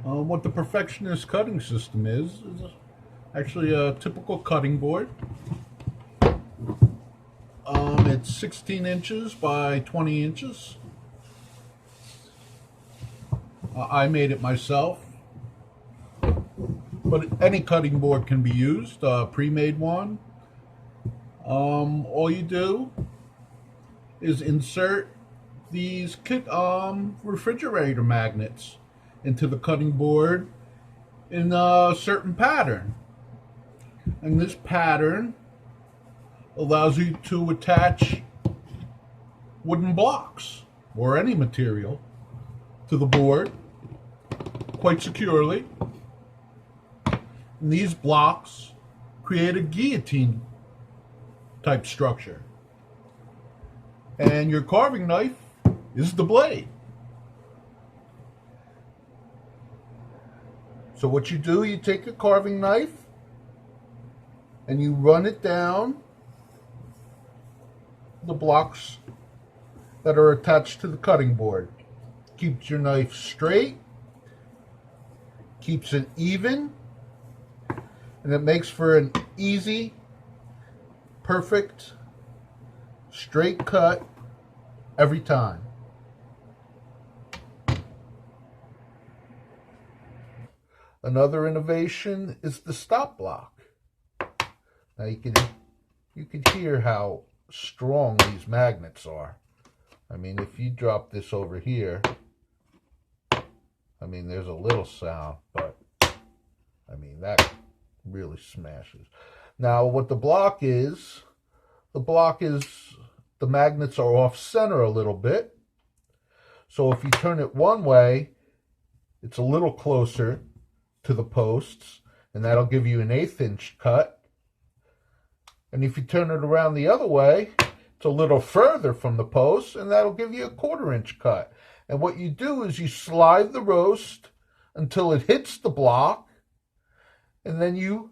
What the Perfectionist cutting system is actually a typical cutting board. It's 16 inches by 20 inches. I made it myself, but any cutting board can be used, pre-made one. All you do is insert these refrigerator magnets into the cutting board in a certain pattern. And this pattern allows you to attach wooden blocks or any material to the board quite securely. And these blocks create a guillotine-type structure. And your carving knife is the blade. So what you do, you take a carving knife and you run it down the blocks that are attached to the cutting board. Keeps your knife straight, keeps it even, and it makes for an easy, perfect, straight cut every time. Another innovation is the stop block. Now you can hear how strong these magnets are. I mean, if you drop this over here, I mean, there's a little sound, but I mean, that really smashes. Now, what the block is the magnets are off center a little bit. So if you turn it one way, it's a little closer to the posts, and that'll give you an 1/8 inch cut. And if you turn it around the other way, it's a little further from the posts, and that'll give you a 1/4 inch cut. And what you do is you slide the roast until it hits the block, and then you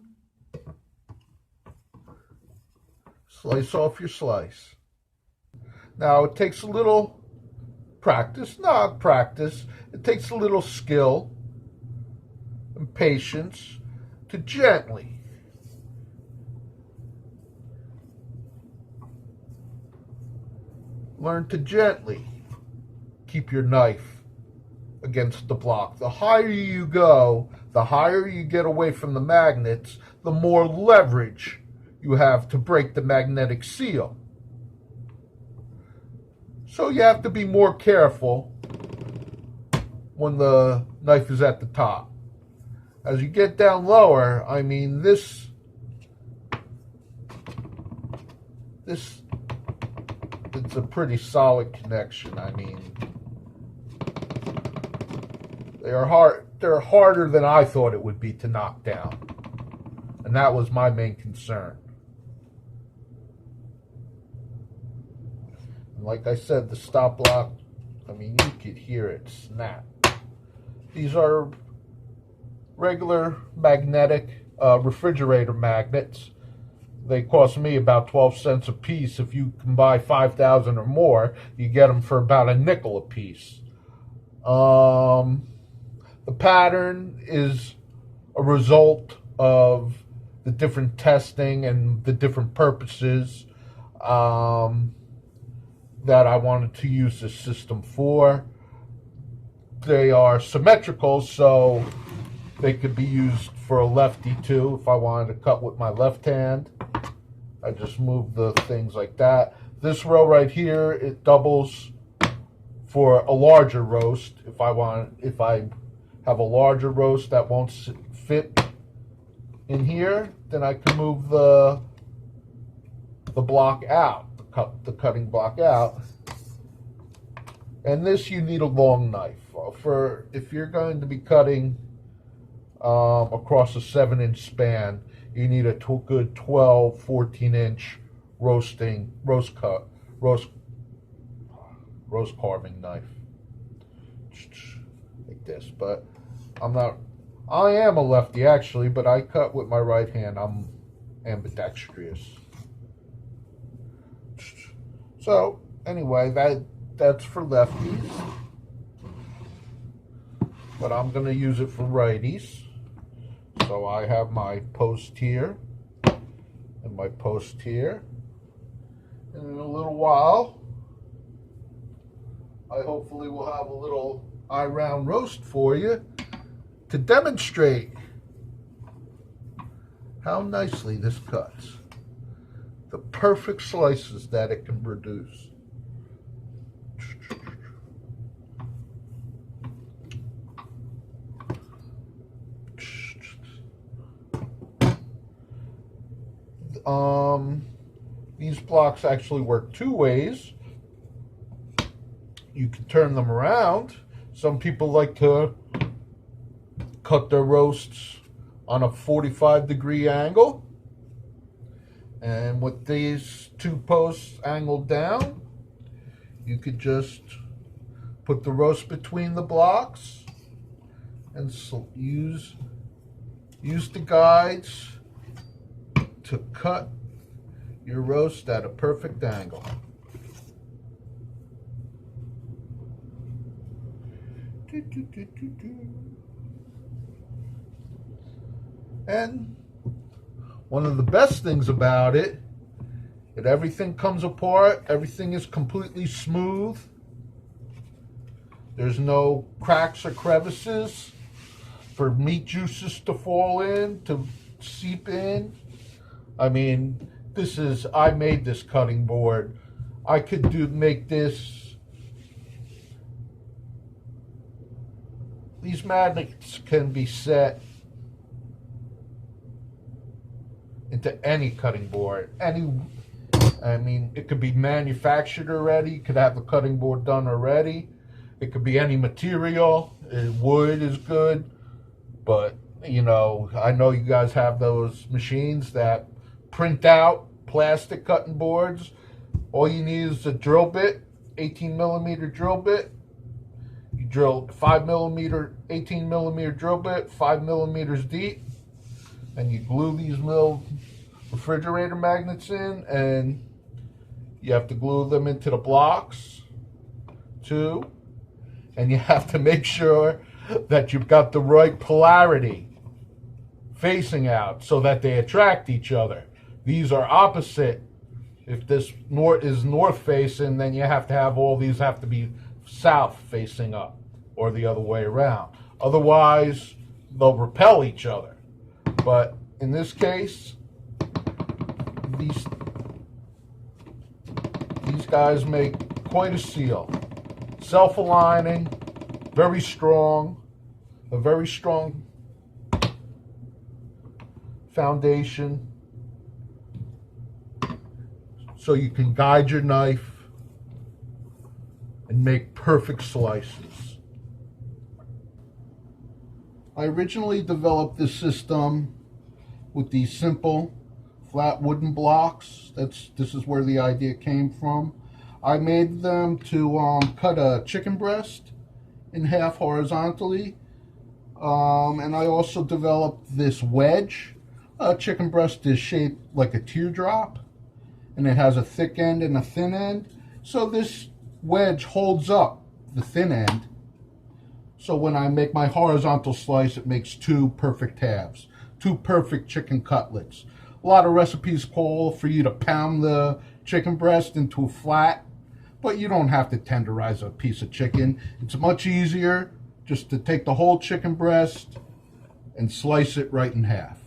slice off your slice. Now, it takes a little practice, not practice, it takes a little skill and patience to gently learn to gently keep your knife against the block. The higher you go, the higher you get away from the magnets, the more leverage you have to break the magnetic seal. So you have to be more careful when the knife is at the top. As you get down lower, I mean, it's a pretty solid connection. I mean, they're harder than I thought it would be to knock down. And that was my main concern. And like I said, the stop block, I mean, you could hear it snap. These are regular magnetic refrigerator magnets. They cost me about 12 cents a piece. If you can buy 5,000 or more, you get them for about a nickel a piece. The pattern is a result of the different testing and the different purposes that I wanted to use this system for. They are symmetrical, so they could be used for a lefty too. If I wanted to cut with my left hand, I just move the things like that. This row right here, it doubles for a larger if I have a larger roast that won't fit in here, then I can move the block out, the cutting block out. And this, you need a long knife. If you're going to be cutting across a 7-inch span, you need a good 12, 14-inch roast carving knife, like this. But I am a lefty actually, but I cut with my right hand. I'm ambidextrous. So anyway, that's for lefties. but I'm going to use it for righties. So I have my post here and my post here. And in a little while, I hopefully will have a little eye round roast for you to demonstrate how nicely this cuts. The perfect slices that it can produce. These blocks actually work two ways. You can turn them around. Some people like to cut their roasts on a 45-degree angle. And with these two posts angled down, you could just put the roast between the blocks and use the guides to cut your roast at a perfect angle. And one of the best things about it, that everything comes apart, everything is completely smooth. There's no cracks or crevices for meat juices to fall in, to seep in. I mean, I made this cutting board. I could make this. These magnets can be set into any cutting board. I mean, it could be manufactured already. You could have the cutting board done already. It could be any material. Wood is good. But, you know, I know you guys have those machines that print out plastic cutting boards. All you need is a drill bit, 18mm drill bit. You drill 5mm, 18mm drill bit, 5mm deep, and you glue these little refrigerator magnets in, and you have to glue them into the blocks too, and you have to make sure that you've got the right polarity facing out so that they attract each other. These are opposite. If this is north facing, then you have to have all these have to be south facing up, or the other way around. Otherwise, they'll repel each other. But in this case, these guys make quite a seal. Self-aligning, very strong, a very strong foundation, so you can guide your knife and make perfect slices. I originally developed this system with these simple flat wooden blocks. This is where the idea came from. I made them to cut a chicken breast in half horizontally, and I also developed this wedge. A chicken breast is shaped like a teardrop, and it has a thick end and a thin end. So this wedge holds up the thin end. So when I make my horizontal slice, it makes two perfect halves, two perfect chicken cutlets. A lot of recipes call for you to pound the chicken breast into a flat, but you don't have to tenderize a piece of chicken. It's much easier just to take the whole chicken breast and slice it right in half.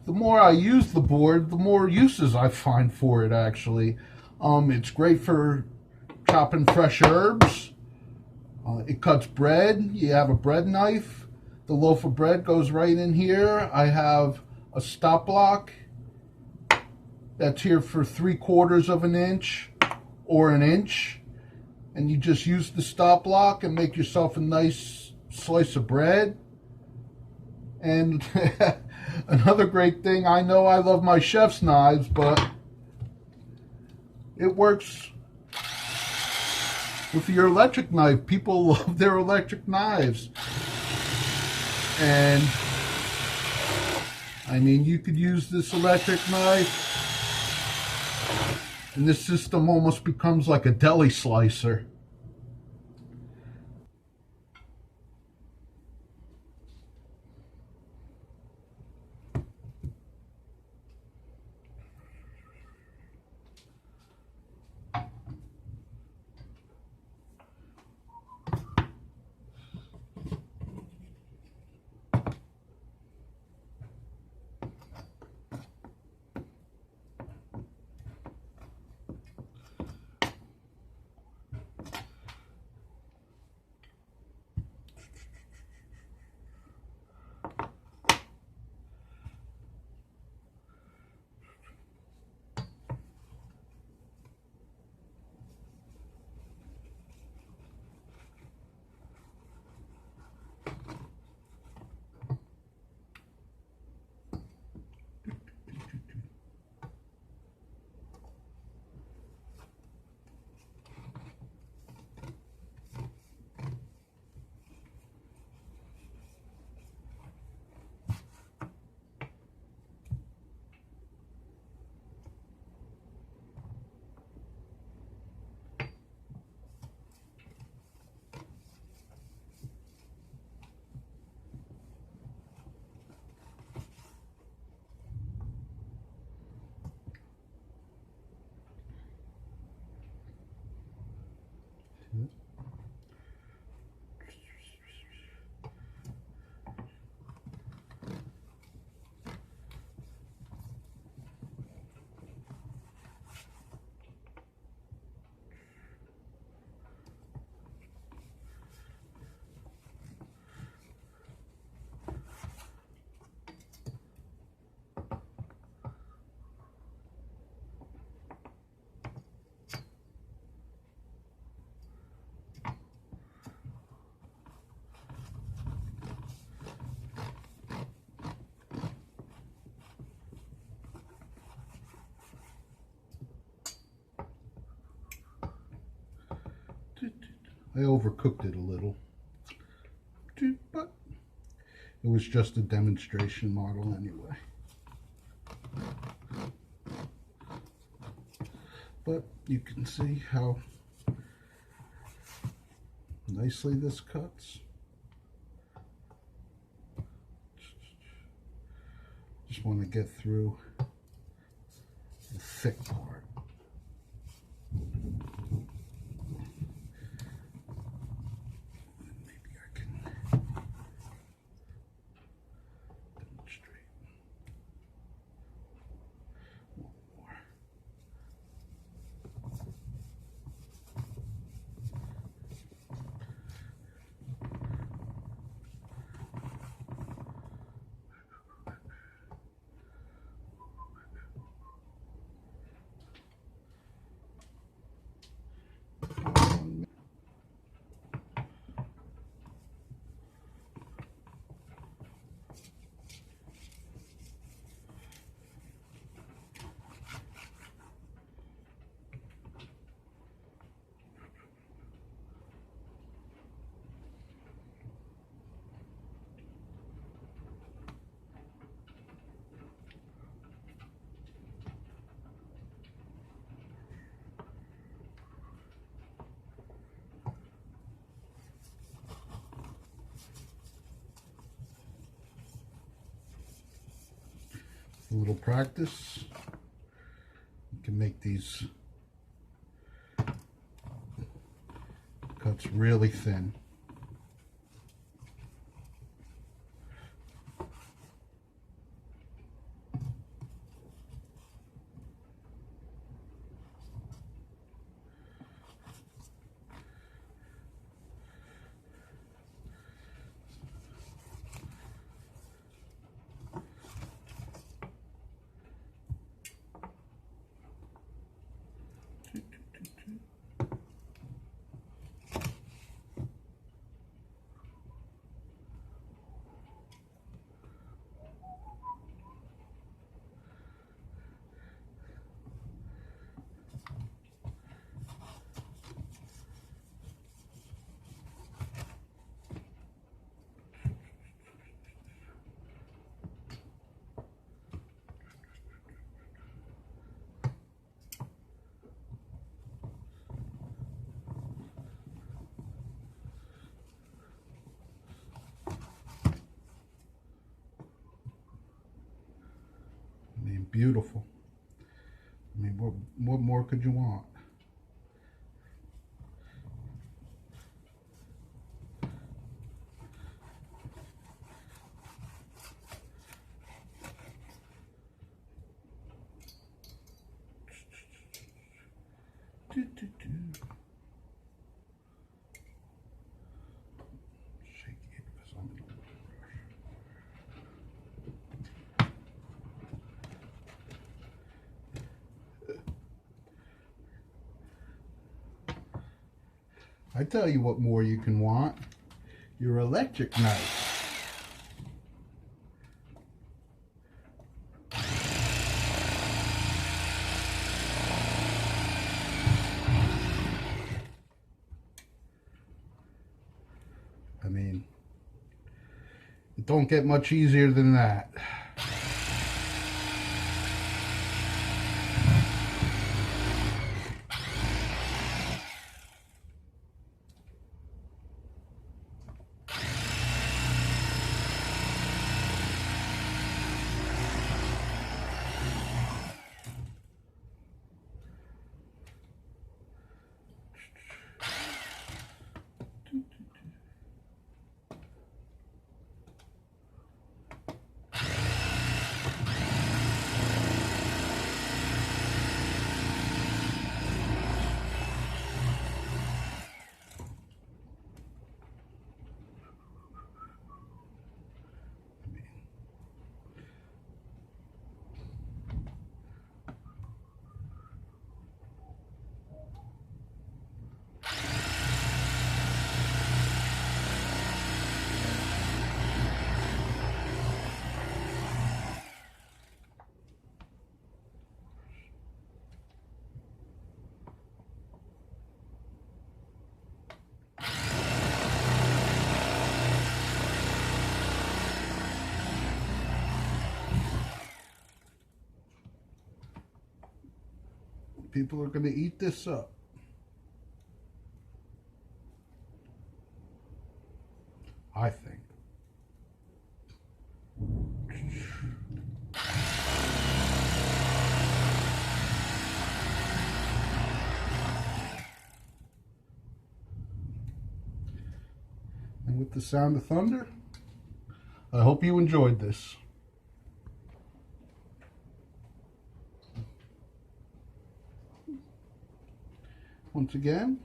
the more I use the board, the more uses I find for it, actually. It's great for chopping fresh herbs. It cuts bread. You have a bread knife. The loaf of bread goes right in here. I have a stop block that's here for 3/4 of an inch or an inch. And you just use the stop block and make yourself a nice slice of bread. And another great thing, I know I love my chef's knives, but it works with your electric knife. People love their electric knives. And I mean, you could use this electric knife, and this system almost becomes like a deli slicer. I overcooked it a little, but it was just a demonstration model anyway. But you can see how nicely this cuts. Just want to get through the thick part. A little practice, you can make these cuts really thin. beautiful. I mean, what more could you want? Shake it for something. I tell you what more you can want. Your electric knife. I mean, it don't get much easier than that. People are going to eat this up. I think. And with the sound of thunder, I hope you enjoyed this. Once again,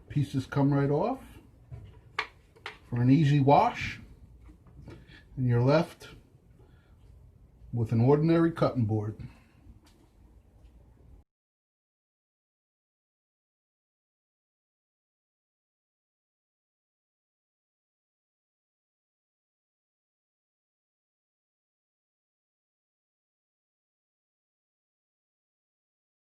pieces come right off for an easy wash, and you're left with an ordinary cutting board.